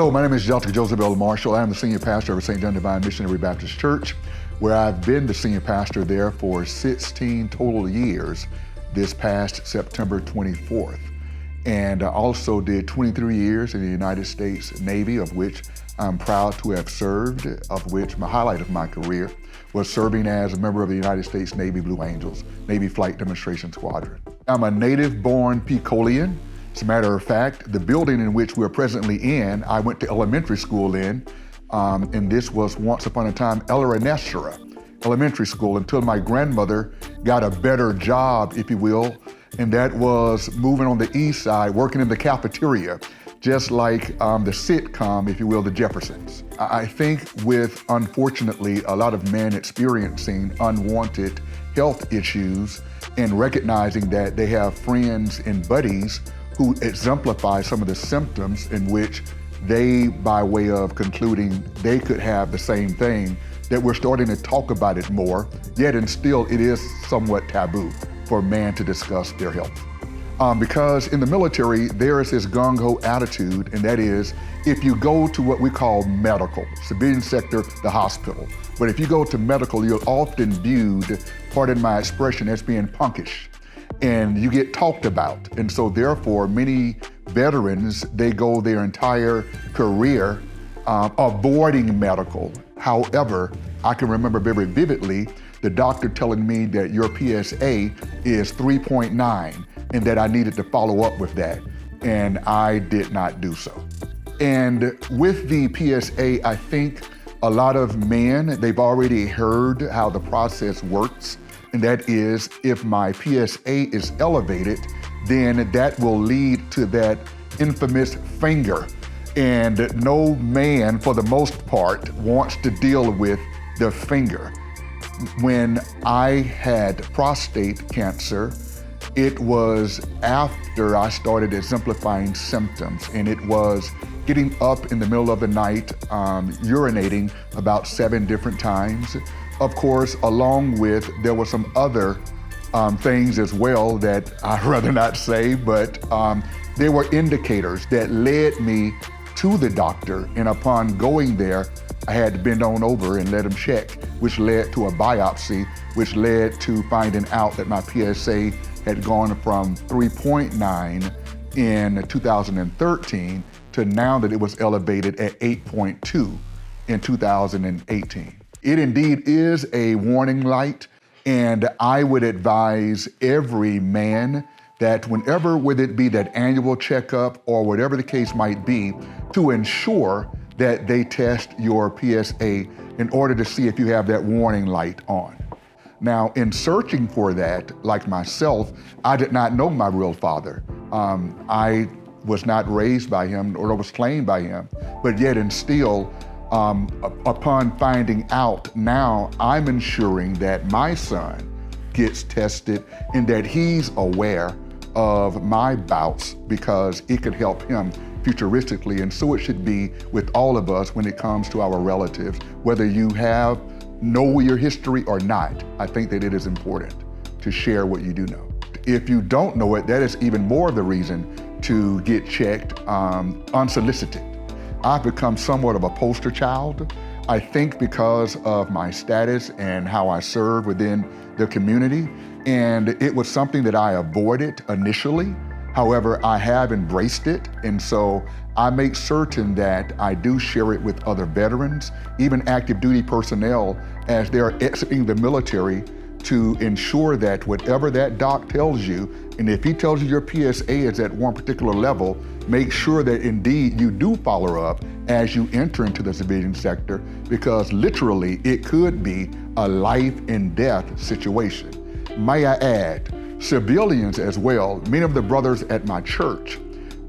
Hello, my name is Dr. Joseph L. Marshall. I am the senior pastor of St. John Divine Missionary Baptist Church, where I've been the senior pastor there for 16 total years this past September 24th. And I also did 23 years in the United States Navy, of which I'm proud to have served, of which my highlight of my career was serving as a member of the United States Navy Blue Angels, Navy Flight Demonstration Squadron. I'm a native-born Pensacolan. As a matter of fact, the building in which we're presently in, I went to elementary school in, and this was once upon a time Elanestra Elementary School, until my grandmother got a better job, if you will, and that was moving on the east side, working in the cafeteria, just like the sitcom, if you will, The Jeffersons. I think with, unfortunately, a lot of men experiencing unwanted health issues and recognizing that they have friends and buddies who exemplify some of the symptoms in which they, by way of concluding they could have the same thing, that we're starting to talk about it more, yet and still it is somewhat taboo for a man to discuss their health. Because in the military, there is this gung-ho attitude, and that is, if you go to what we call medical, civilian sector, the hospital, but if you go to medical, you're often viewed, pardon my expression, as being punkish, and you get talked about. And so therefore, many veterans, they go their entire career avoiding medical. However, I can remember very vividly the doctor telling me that your PSA is 3.9 and that I needed to follow up with that, and I did not do so. And with the PSA, I think a lot of men, they've already heard how the process works, and that is, if my PSA is elevated, then that will lead to that infamous finger. And no man, for the most part, wants to deal with the finger. When I had prostate cancer, it was after I started exemplifying symptoms, and it was getting up in the middle of the night, urinating about 7 different times. Of course, along with, there were some other things as well that I'd rather not say, but there were indicators that led me to the doctor, and upon going there, I had to bend on over and let him check, which led to a biopsy, which led to finding out that my PSA had gone from 3.9 in 2013 to now that it was elevated at 8.2 in 2018. It indeed is a warning light, and I would advise every man that whenever, whether it be that annual checkup or whatever the case might be, to ensure that they test your PSA in order to see if you have that warning light on. Now, in searching for that, like myself, I did not know my real father. I was not raised by him or was claimed by him, but yet and still, upon finding out, now I'm ensuring that my son gets tested and that he's aware of my bouts, because it could help him futuristically, and so it should be with all of us when it comes to our relatives, whether you know your history or not. I think that it is important to share what you do know. If you don't know it, that is even more of the reason to get checked unsolicited. I've become somewhat of a poster child, I think, because of my status and how I serve within the community. And it was something that I avoided initially. However, I have embraced it. And so I make certain that I do share it with other veterans, even active duty personnel, as they're exiting the military, to ensure that whatever that doc tells you, and if he tells you your PSA is at one particular level, make sure that indeed you do follow up as you enter into the civilian sector, because literally it could be a life and death situation. May I add, civilians as well, many of the brothers at my church,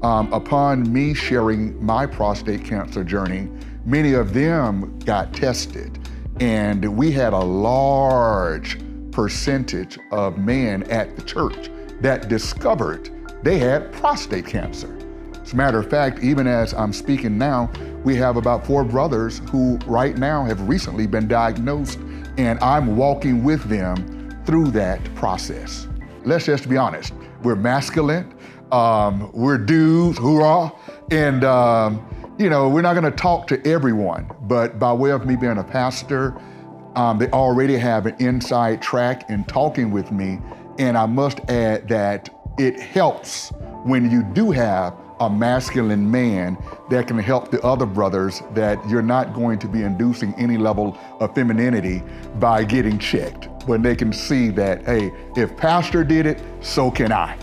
upon me sharing my prostate cancer journey, many of them got tested, and we had a large percentage of men at the church that discovered they had prostate cancer. As a matter of fact, even as I'm speaking now, we have about 4 brothers who right now have recently been diagnosed, and I'm walking with them through that process. Let's just be honest, we're masculine, we're dudes, hoorah, and we're not going to talk to everyone, but by way of me being a pastor, they already have an inside track in talking with me. And I must add that it helps when you do have a masculine man that can help the other brothers, that you're not going to be inducing any level of femininity by getting checked. When they can see that, hey, if pastor did it, so can I.